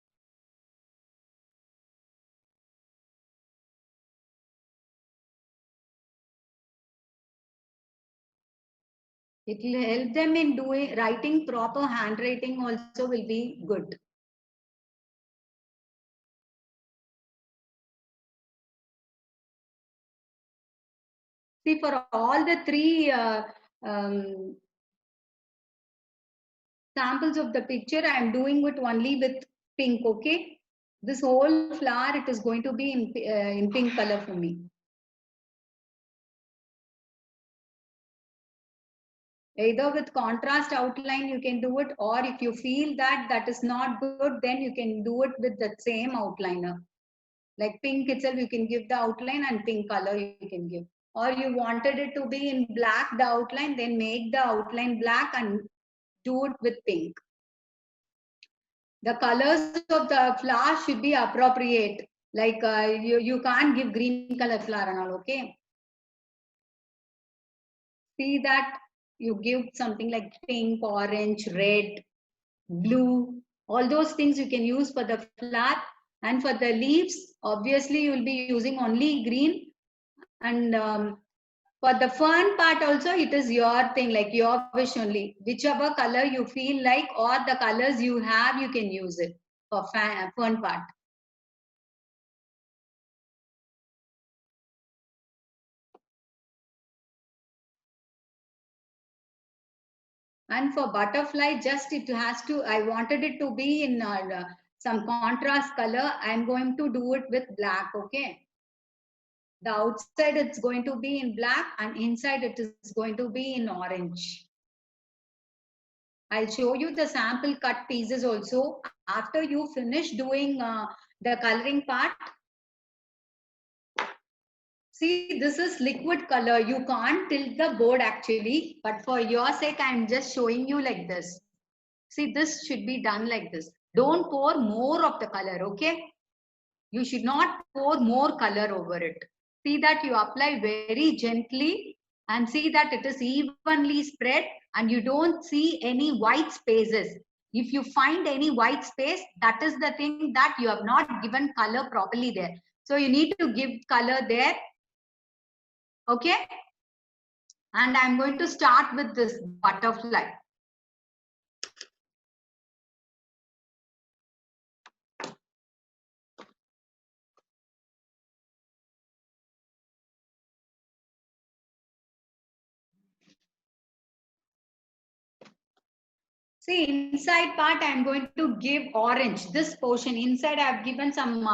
It will help them in writing proper handwriting also will be good. See, for all the 3 samples of the picture, I am doing it only with pink, okay? This whole flower, it is going to be in pink color for me. Either with contrast outline, you can do it, or if you feel that that is not good, then you can do it with the same outliner. Like pink itself, you can give the outline and pink color you can give. Or you wanted it to be in black, the outline, then make the outline black and do it with pink. The colors of the flower should be appropriate. Like you can't give green color flower and all, okay? See that you give something like pink, orange, red, blue, all those things you can use for the flower. And for the leaves, obviously you will be using only green. And for the fern part also, it is your thing, like your wish only. Whichever color you feel like or the colors you have, you can use it for fern part. And for butterfly, just it has to, I wanted it to be in some contrast color. I'm going to do it with black, okay? The outside it's going to be in black and inside it is going to be in orange. I'll show you the sample cut pieces also. After you finish doing the coloring part, see, this is liquid color. You can't tilt the board actually, but for your sake, I'm just showing you like this. See, this should be done like this. Don't pour more of the color, okay? You should not pour more color over it. See that you apply very gently and see that it is evenly spread and you don't see any white spaces. If you find any white space, that is the thing that you have not given color properly there. So you need to give color there. Okay? And I'm going to start with this butterfly. See, inside part, I'm going to give orange. This portion, inside I've given some,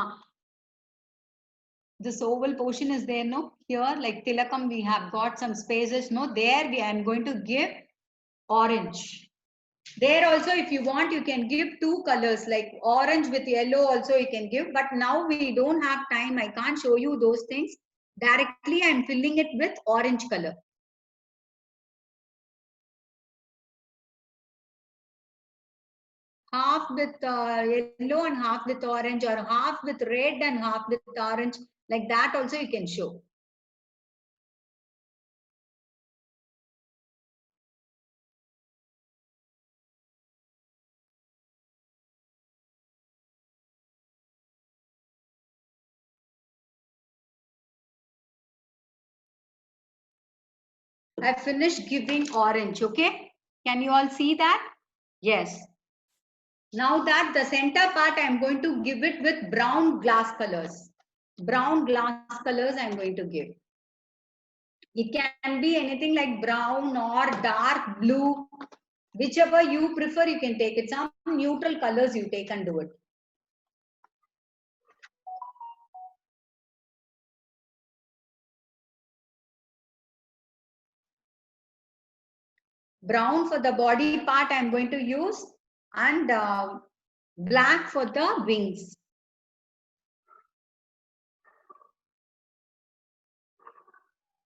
this oval portion is there, no? Here, like Tilakam, we have got some spaces, no? There, I'm going to give orange. There also, if you want, you can give two colors, like orange with yellow also you can give. But now we don't have time. I can't show you those things. Directly, I'm filling it with orange color. Half with yellow and half with orange, or half with red and half with orange. Like that also you can show. I finished giving orange, okay? Can you all see that? Yes. Now that the center part, I'm going to give it with brown glass colors. Brown glass colors I'm going to give. It can be anything like brown or dark blue. Whichever you prefer, you can take it. Some neutral colors you take and do it. Brown for the body part I'm going to use, and black for the wings.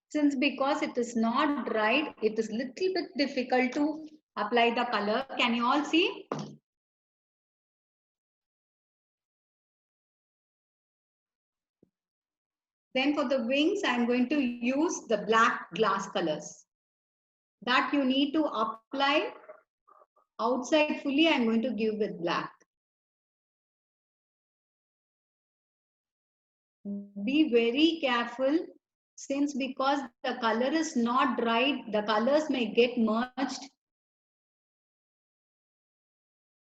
Since because it is not dried, it is little bit difficult to apply the color. Can you all see? Then for the wings, I'm going to use the black glass colors. That you need to apply outside fully. I'm going to give with black. Be very careful, since because the color is not dried, the colors may get merged.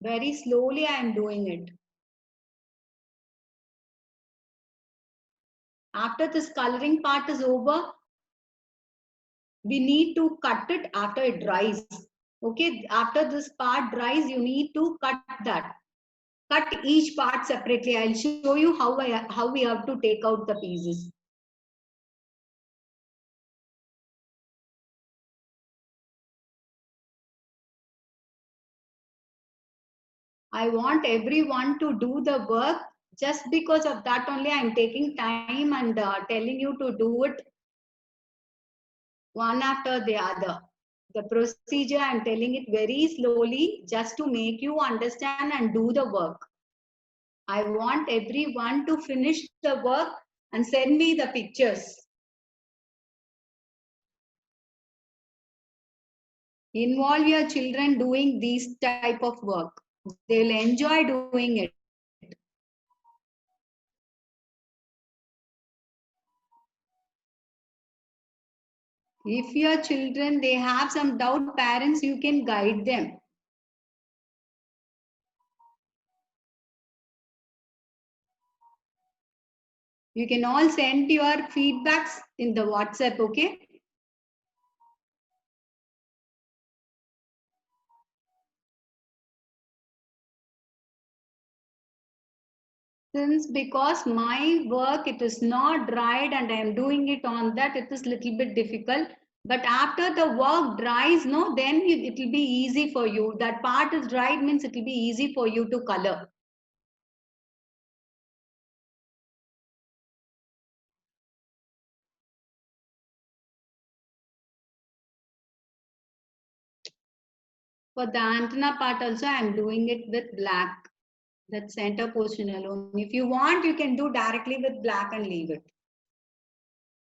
Very slowly I am doing it. After this coloring part is over, we need to cut it after it dries. Okay, after this part dries, you need to cut that. Cut each part separately. I'll show you how we have to take out the pieces. I want everyone to do the work. Just because of that only, I'm taking time and telling you to do it one after the other. The procedure, I'm telling it very slowly just to make you understand and do the work. I want everyone to finish the work and send me the pictures. Involve your children doing these type of work. They'll enjoy doing it. If your children, they have some doubt, parents, you can guide them. You can all send your feedbacks in the WhatsApp, okay? Since because my work, it is not dried and I am doing it on that, it is little bit difficult. But after the work dries, no, then it will be easy for you. That part is dried means it will be easy for you to color. For the antenna part also, I am doing it with black. That center portion alone. If you want, you can do directly with black and leave it.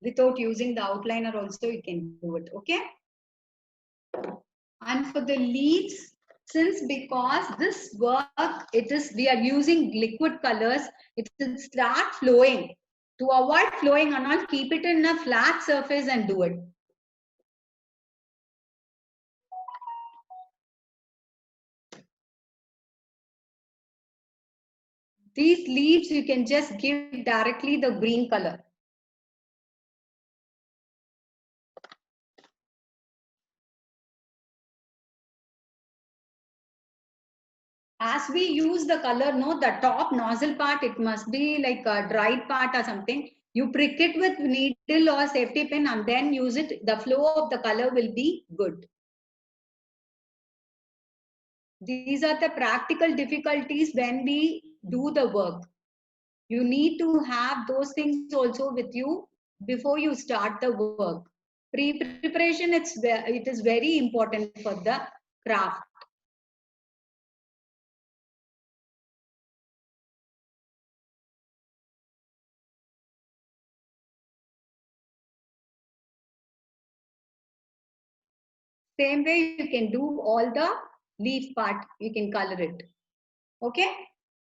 Without using the outliner also, you can do it, okay? And for the leaves, since because this work, we are using liquid colors, it will start flowing. To avoid flowing or not, keep it in a flat surface and do it. These leaves, you can just give directly the green color. As we use the color, no, the top nozzle part, it must be like a dried part or something. You prick it with needle or safety pin and then use it. The flow of the color will be good. These are the practical difficulties when we do the work. You need to have those things also with you before you start the work. Pre-preparation, it is very important for the craft. Same way you can do all the leaf part, you can color it. Okay?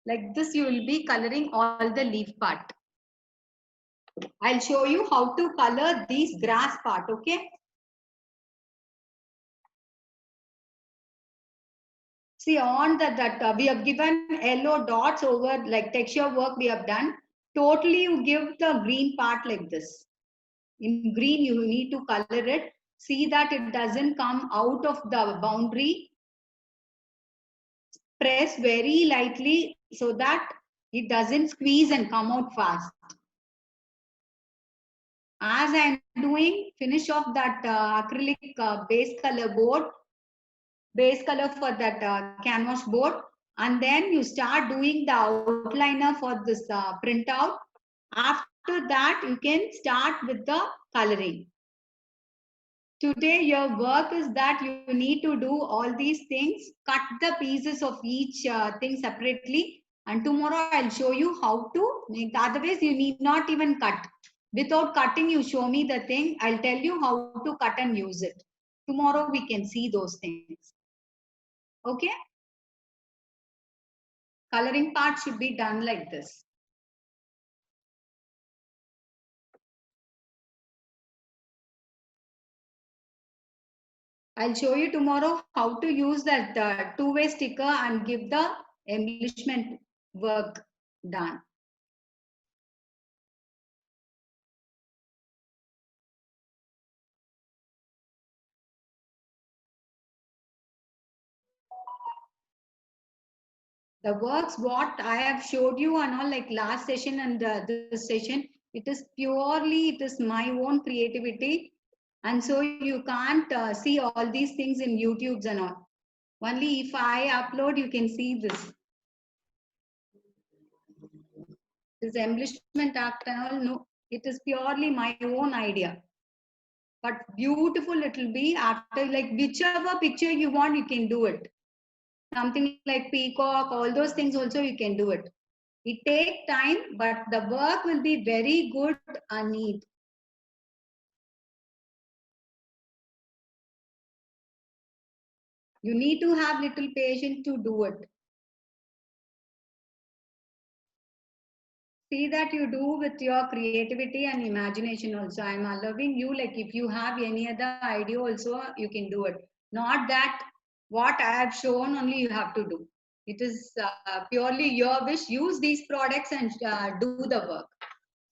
Like this, you will be coloring all the leaf part. I'll show you how to color these grass part, okay? See on that we have given yellow dots over like texture work we have done. Totally you give the green part like this. In green you need to color it. See that it doesn't come out of the boundary. Press very lightly so that it doesn't squeeze and come out fast. As I'm doing, finish off that acrylic base color board, base color for that canvas board, and then you start doing the outliner for this printout. After that, you can start with the coloring. Today, your work is that you need to do all these things, cut the pieces of each thing separately, and tomorrow I'll show you how to make. Otherwise, you need not even cut. Without cutting, you show me the thing. I'll tell you how to cut and use it. Tomorrow we can see those things. Okay? Coloring part should be done like this. I'll show you tomorrow how to use that two-way sticker and give the embellishment work done. The works what I have showed you and all like last session and this session, it is my own creativity. And so you can't see all these things in YouTubes and all. Only if I upload, you can see this. This embellishment act and all, no, it is purely my own idea. But beautiful it will be after like whichever picture you want, you can do it. Something like peacock, all those things also you can do it. It takes time, but the work will be very good and neat. You need to have little patience to do it. See that you do with your creativity and imagination also. I'm allowing you, like if you have any other idea also, you can do it. Not that what I have shown only you have to do. It is purely your wish. Use these products and do the work.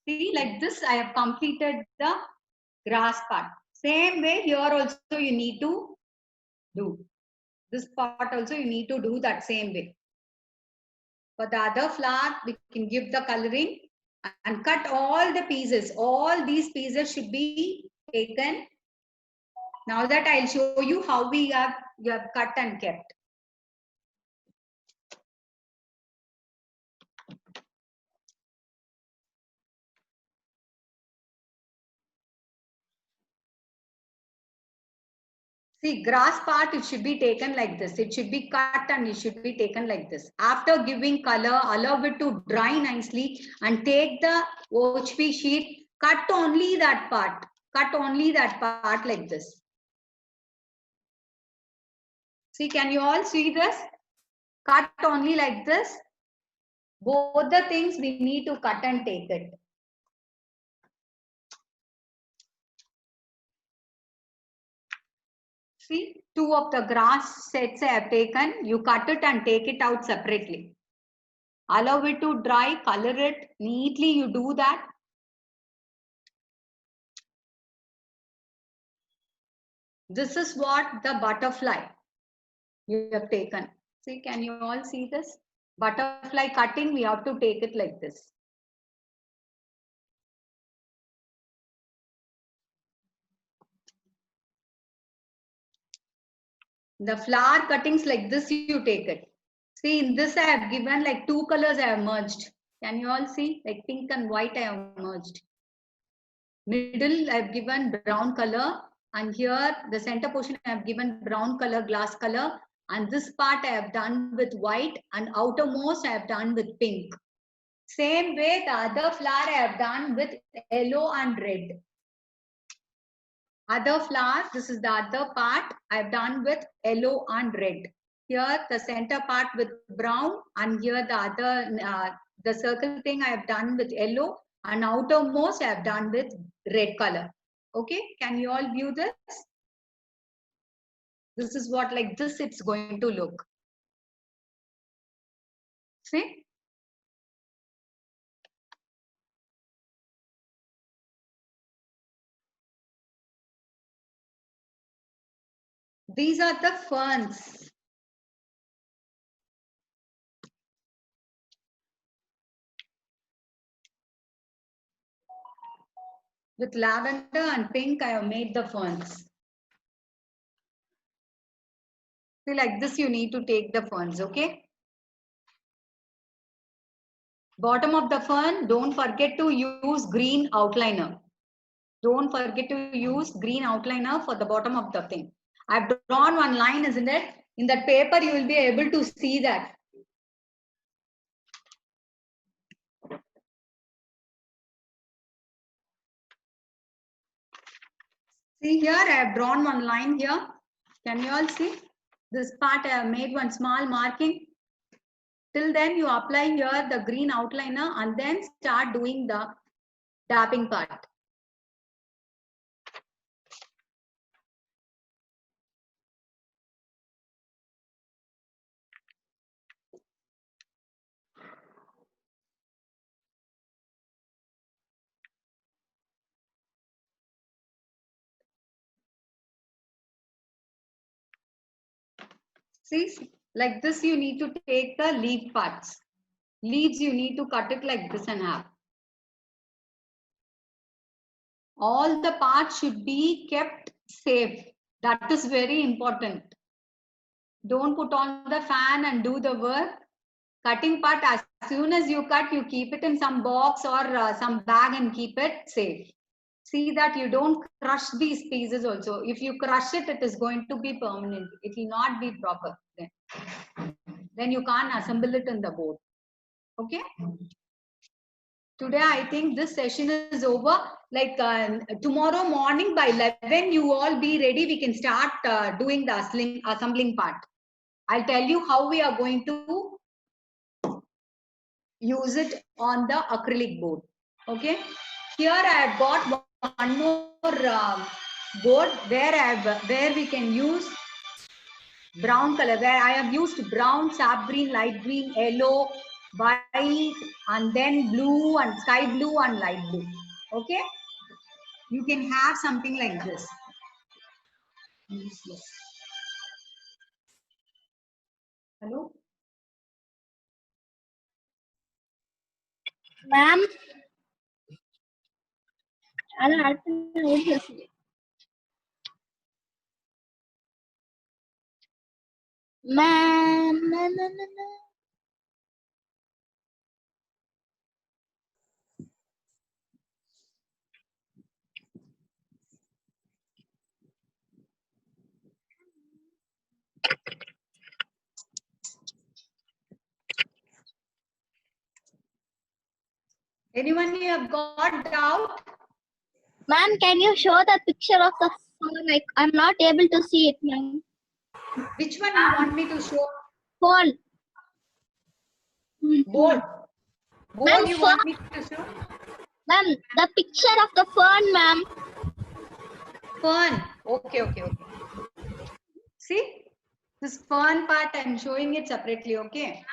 See, like this, I have completed the grass part. Same way here also you need to do. This part also you need to do that same way. For the other flower, we can give the coloring and cut all the pieces. All these pieces should be taken. Now that I'll show you how you have cut and kept. See, grass part, it should be taken like this. It should be cut and it should be taken like this. After giving color, allow it to dry nicely and take the OHP sheet, cut only that part. Cut only that part like this. See, can you all see this? Cut only like this. Both the things we need to cut and take it. See, two of the grass sets I have taken. You cut it and take it out separately. Allow it to dry, color it neatly. You do that. This is what the butterfly you have taken. See, can you all see this? Butterfly cutting, we have to take it like this. The flower cuttings like this, you take it. See, in this I have given like two colors I have merged. Can you all see? Like pink and white I have merged. Middle I have given brown color, and here the center portion I have given brown color, glass color, and this part I have done with white, and outermost I have done with pink. Same way the other flower I have done with yellow and red. Other flower, this is the other part I have done with yellow and red. Here the center part with brown, and here the other the circle thing I have done with yellow, and outermost I have done with red color. Okay, can you all view this? This is what like this it's going to look. See? These are the ferns. With lavender and pink, I have made the ferns. See, like this, you need to take the ferns, okay? Bottom of the fern, don't forget to use green outliner. Don't forget to use green outliner for the bottom of the thing. I've drawn one line, isn't it? In that paper, you will be able to see that. See here, I have drawn one line here. Can you all see? This part I have made one small marking. Till then, you apply here the green outliner and then start doing the dapping part. See, like this, you need to take the leaf parts. Leaves, you need to cut it like this and half. All the parts should be kept safe. That is very important. Don't put on the fan and do the work. Cutting part, as soon as you cut, you keep it in some box or some bag and keep it safe. See that you don't crush these pieces also. If you crush it, it is going to be permanent. It will not be proper then you can't assemble it in the board. Okay. Today, I think this session is over. Like tomorrow morning by 11, you all be ready. We can start doing the assembling part. I'll tell you how we are going to use it on the acrylic board. Okay. Here I have got one more board where we can use brown color, where I have used brown, sap green, light green, yellow, white, and then blue and sky blue and light blue. Okay. You can have something like this. Yes. Hello. Ma'am, I'll have to note this. Ma'am, no, no, no, no. Anyone you have got doubt? Ma'am, can you show the picture of the phone? Like, I'm not able to see it, ma'am. Which one you want me to show? Phone. Board. Board Ma'am, you want me to show? Ma'am, the picture of the phone, ma'am. Fern. Okay. See? This fern part I'm showing it separately, okay?